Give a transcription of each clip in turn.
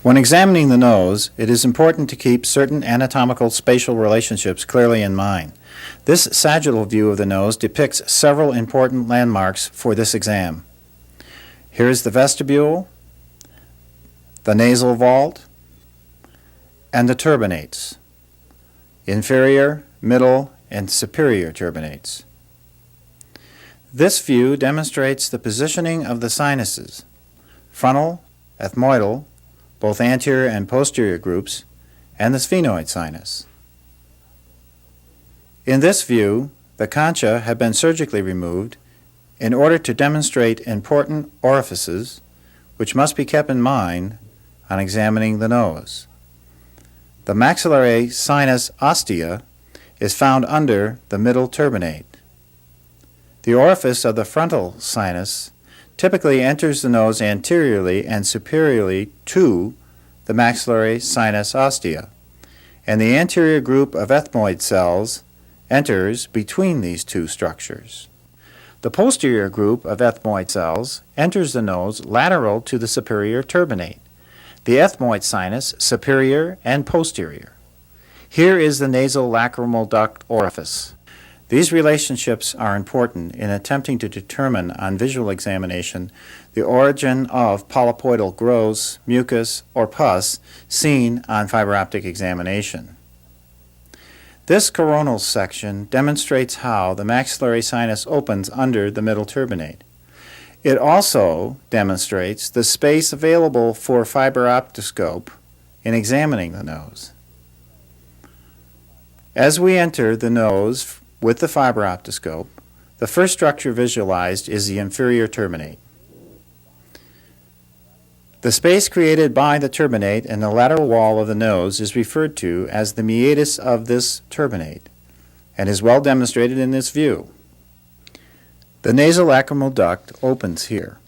When examining the nose, it is important to keep certain anatomical spatial relationships clearly in mind. This sagittal view of the nose depicts several important landmarks for this exam. Here is the vestibule, the nasal vault, and the turbinates, inferior, middle, and superior turbinates. This view demonstrates the positioning of the sinuses, frontal, ethmoidal, both anterior and posterior groups, and the sphenoid sinus. In this view, the concha have been surgically removed in order to demonstrate important orifices which must be kept in mind on examining the nose. The maxillary sinus ostia is found under the middle turbinate. The orifice of the frontal sinus typically enters the nose anteriorly and superiorly to the maxillary sinus ostia, and the anterior group of ethmoid cells enters between these two structures. The posterior group of ethmoid cells enters the nose lateral to the superior turbinate, the ethmoid sinus superior and posterior. Here is the nasal lacrimal duct orifice. These relationships are important in attempting to determine on visual examination the origin of polypoidal growths, mucus, or pus seen on fiber optic examination. This coronal section demonstrates how the maxillary sinus opens under the middle turbinate. It also demonstrates the space available for fiber optoscope in examining the nose. As we enter the nose with the fiber optoscope, the first structure visualized is the inferior turbinate. The space created by the turbinate and the lateral wall of the nose is referred to as the meatus of this turbinate and is well demonstrated in this view. The nasal lacrimal duct opens here.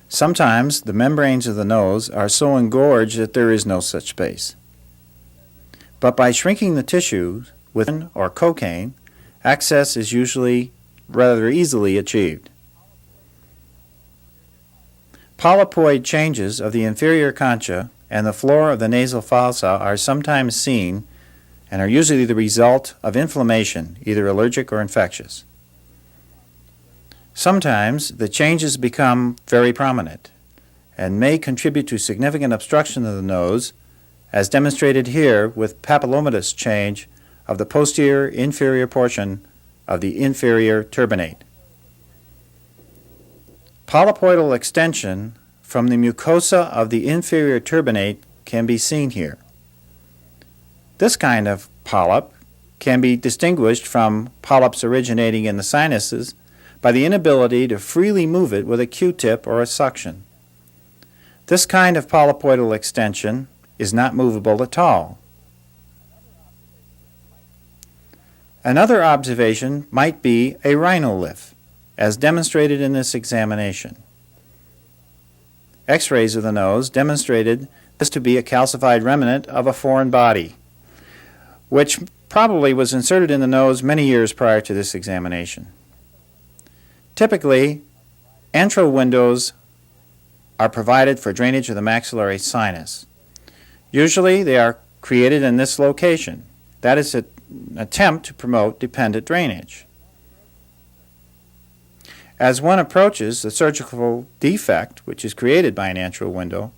Sometimes the membranes of the nose are so engorged that there is no such space. But by shrinking the tissues with or cocaine, access is usually rather easily achieved. Polypoid changes of the inferior concha and the floor of the nasal fossa are sometimes seen and are usually the result of inflammation, either allergic or infectious. Sometimes the changes become very prominent and may contribute to significant obstruction of the nose, as demonstrated here with papillomatous change of the posterior inferior portion of the inferior turbinate. Polypoidal extension from the mucosa of the inferior turbinate can be seen here. This kind of polyp can be distinguished from polyps originating in the sinuses by the inability to freely move it with a Q-tip or a suction. This kind of polypoidal extension is not movable at all. Another observation might be a rhinolith, as demonstrated in this examination. X-rays of the nose demonstrated this to be a calcified remnant of a foreign body, which probably was inserted in the nose many years prior to this examination. Typically, antral windows are provided for drainage of the maxillary sinus. Usually they are created in this location. That is an attempt to promote dependent drainage. As one approaches the surgical defect, which is created by an antral window,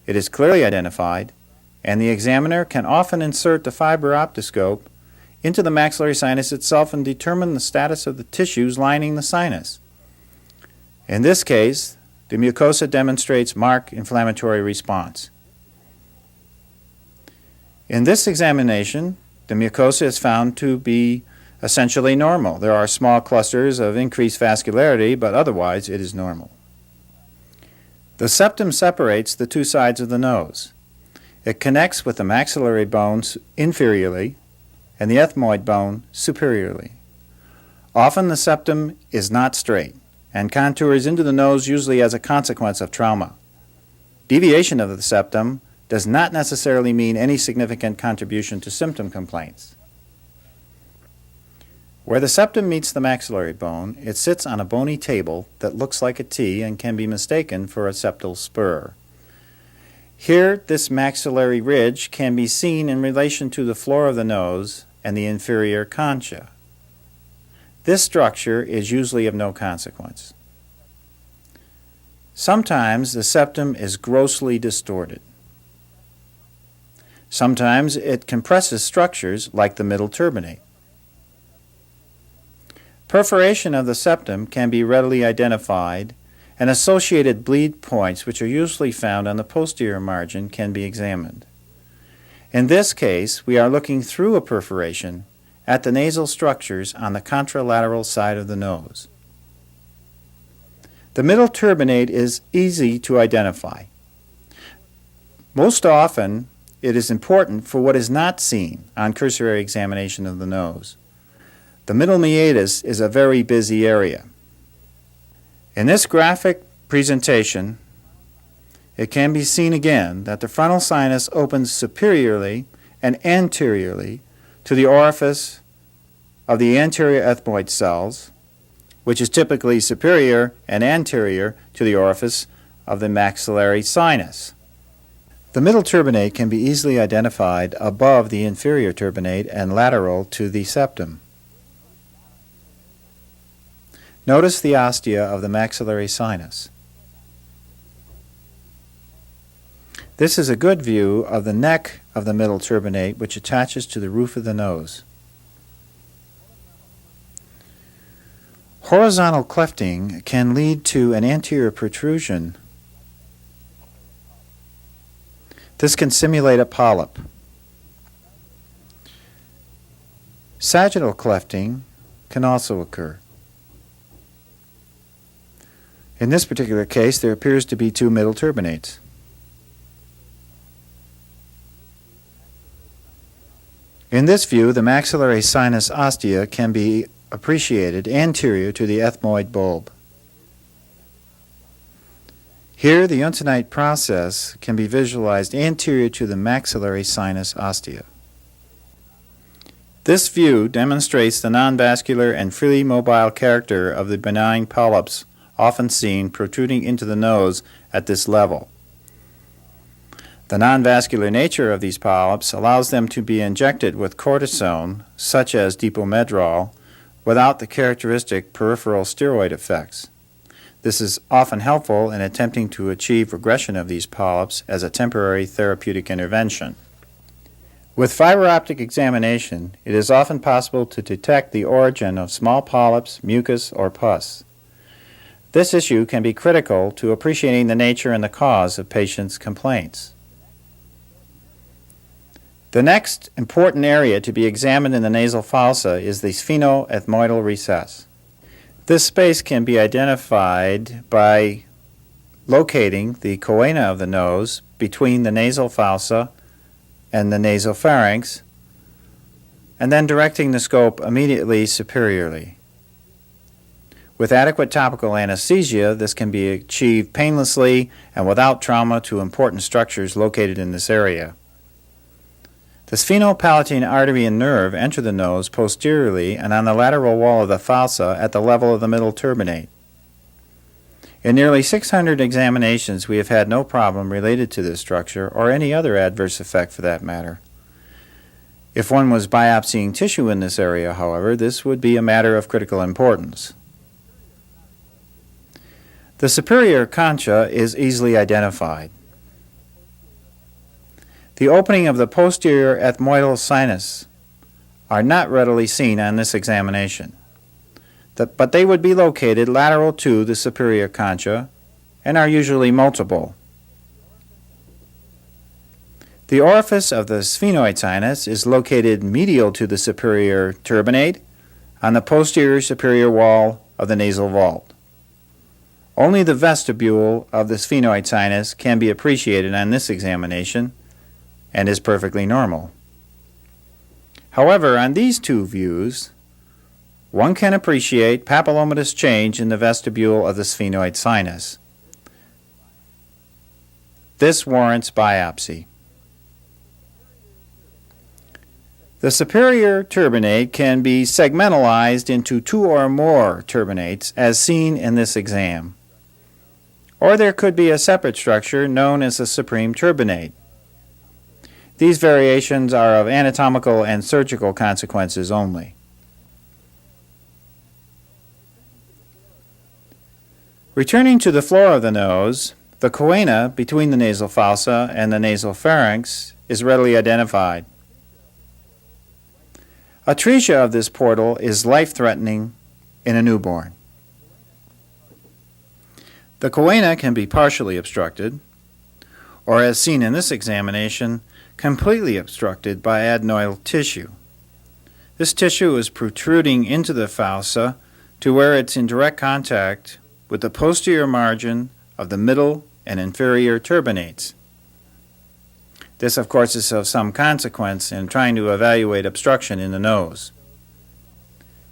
it is clearly identified, and the examiner can often insert the fiber optoscope into the maxillary sinus itself and determine the status of the tissues lining the sinus. In this case, the mucosa demonstrates marked inflammatory response. In this examination, the mucosa is found to be essentially normal. There are small clusters of increased vascularity, but otherwise it is normal. The septum separates the two sides of the nose. It connects with the maxillary bones inferiorly and the ethmoid bone superiorly. Often the septum is not straight and contours into the nose usually as a consequence of trauma. Deviation of the septum does not necessarily mean any significant contribution to symptom complaints. Where the septum meets the maxillary bone, it sits on a bony table that looks like a T and can be mistaken for a septal spur. Here, this maxillary ridge can be seen in relation to the floor of the nose and the inferior concha. This structure is usually of no consequence. Sometimes the septum is grossly distorted. Sometimes it compresses structures like the middle turbinate. Perforation of the septum can be readily identified, and associated bleed points, which are usually found on the posterior margin, can be examined. In this case, we are looking through a perforation at the nasal structures on the contralateral side of the nose. The middle turbinate is easy to identify. Most often, it is important for what is not seen on cursory examination of the nose. The middle meatus is a very busy area. In this graphic presentation, it can be seen again that the frontal sinus opens superiorly and anteriorly to the orifice of the anterior ethmoid cells, which is typically superior and anterior to the orifice of the maxillary sinus. The middle turbinate can be easily identified above the inferior turbinate and lateral to the septum. Notice the ostia of the maxillary sinus. This is a good view of the neck of the middle turbinate, which attaches to the roof of the nose. Horizontal clefting can lead to an anterior protrusion. This can simulate a polyp. Sagittal clefting can also occur. In this particular case, there appears to be two middle turbinates. In this view, the maxillary sinus ostia can be appreciated anterior to the ethmoid bulb. Here, the uncinate process can be visualized anterior to the maxillary sinus ostia. This view demonstrates the non-vascular and freely mobile character of the benign polyps often seen protruding into the nose at this level. The non-vascular nature of these polyps allows them to be injected with cortisone, such as dipomedrol, without the characteristic peripheral steroid effects. This is often helpful in attempting to achieve regression of these polyps as a temporary therapeutic intervention. With fiber optic examination, it is often possible to detect the origin of small polyps, mucus, or pus. This issue can be critical to appreciating the nature and the cause of patients' complaints. The next important area to be examined in the nasal fossa is the sphenoethmoidal recess. This space can be identified by locating the choana of the nose between the nasal fossa and the nasopharynx, and then directing the scope immediately superiorly. With adequate topical anesthesia, this can be achieved painlessly and without trauma to important structures located in this area. The sphenopalatine artery and nerve enter the nose posteriorly and on the lateral wall of the fossa at the level of the middle turbinate. In nearly 600 examinations, we have had no problem related to this structure or any other adverse effect for that matter. If one was biopsying tissue in this area, however, this would be a matter of critical importance. The superior concha is easily identified. The opening of the posterior ethmoidal sinus are not readily seen on this examination, but they would be located lateral to the superior concha and are usually multiple. The orifice of the sphenoid sinus is located medial to the superior turbinate on the posterior superior wall of the nasal vault. Only the vestibule of the sphenoid sinus can be appreciated on this examination and is perfectly normal. However, on these two views, one can appreciate papillomatous change in the vestibule of the sphenoid sinus. This warrants biopsy. The superior turbinate can be segmentalized into two or more turbinates as seen in this exam, or there could be a separate structure known as the supreme turbinate. These variations are of anatomical and surgical consequences only. Returning to the floor of the nose, the choana between the nasal fossa and the nasopharynx is readily identified. Atresia of this portal is life-threatening in a newborn. The choana can be partially obstructed, or as seen in this examination, completely obstructed by adenoidal tissue. This tissue is protruding into the fossa to where it's in direct contact with the posterior margin of the middle and inferior turbinates. This, of course, is of some consequence in trying to evaluate obstruction in the nose.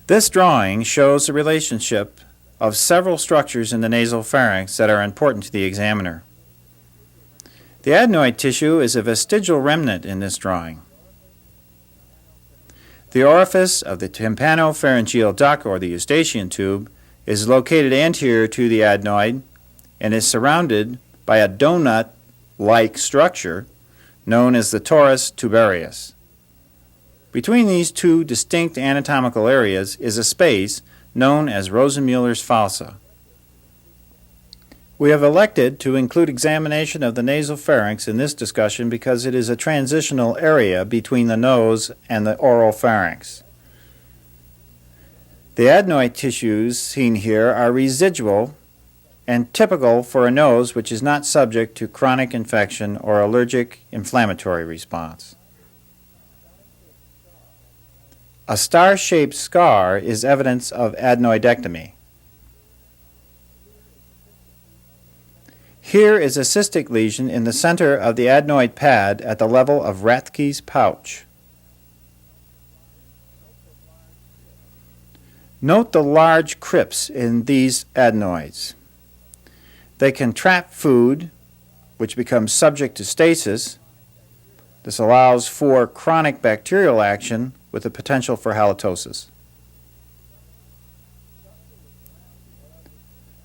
This drawing shows the relationship of several structures in the nasal pharynx that are important to the examiner. The adenoid tissue is a vestigial remnant in this drawing. The orifice of the tympanopharyngeal duct, or the eustachian tube, is located anterior to the adenoid and is surrounded by a donut-like structure known as the torus tubarius. Between these two distinct anatomical areas is a space known as Rosenmüller's fossa. We have elected to include examination of the nasal pharynx in this discussion because it is a transitional area between the nose and the oral pharynx. The adenoid tissues seen here are residual and typical for a nose which is not subject to chronic infection or allergic inflammatory response. A star-shaped scar is evidence of adenoidectomy. Here is a cystic lesion in the center of the adenoid pad at the level of Rathke's pouch. Note the large crypts in these adenoids. They can trap food, which becomes subject to stasis. This allows for chronic bacterial action with the potential for halitosis.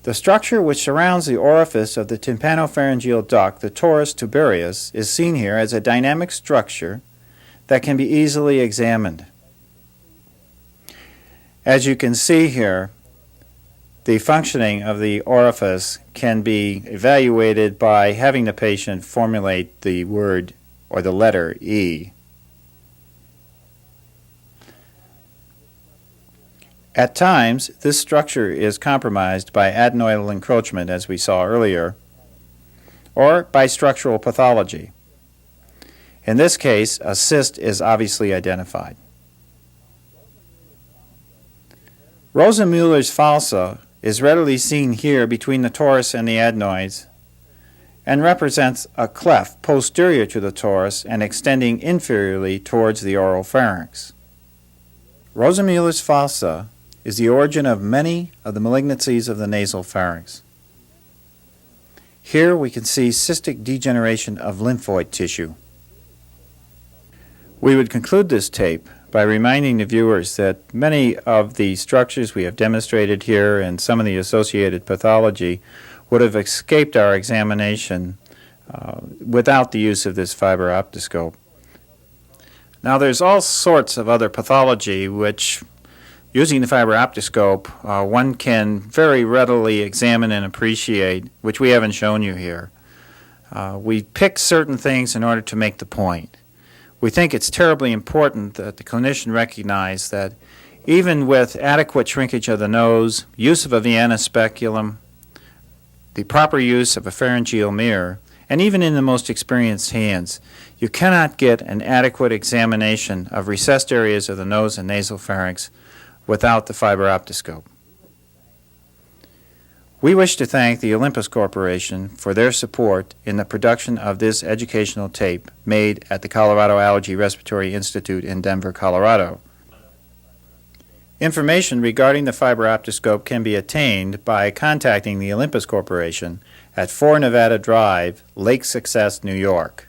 The structure which surrounds the orifice of the tympanopharyngeal duct, the torus tubarius, is seen here as a dynamic structure that can be easily examined. As you can see here, the functioning of the orifice can be evaluated by having the patient formulate the word or the letter E. At times, this structure is compromised by adenoidal encroachment, as we saw earlier, or by structural pathology. In this case, a cyst is obviously identified. Rosenmüller's fossa is readily seen here between the torus and the adenoids and represents a cleft posterior to the torus and extending inferiorly towards the oral pharynx. Rosenmüller's fossa is the origin of many of the malignancies of the nasal pharynx. Here we can see cystic degeneration of lymphoid tissue. We would conclude this tape by reminding the viewers that many of the structures we have demonstrated here and some of the associated pathology would have escaped our examination without the use of this fiber optoscope. Now there's all sorts of other pathology which, using the fiber optoscope, one can very readily examine and appreciate, which we haven't shown you here. We pick certain things in order to make the point. We think it's terribly important that the clinician recognize that even with adequate shrinkage of the nose, use of a Vienna speculum, the proper use of a pharyngeal mirror, and even in the most experienced hands, you cannot get an adequate examination of recessed areas of the nose and nasal pharynx without the fiber optoscope. We wish to thank the Olympus Corporation for their support in the production of this educational tape made at the Colorado Allergy Respiratory Institute in Denver, Colorado. Information regarding the fiber optoscope can be attained by contacting the Olympus Corporation at 4 Nevada Drive, Lake Success, New York.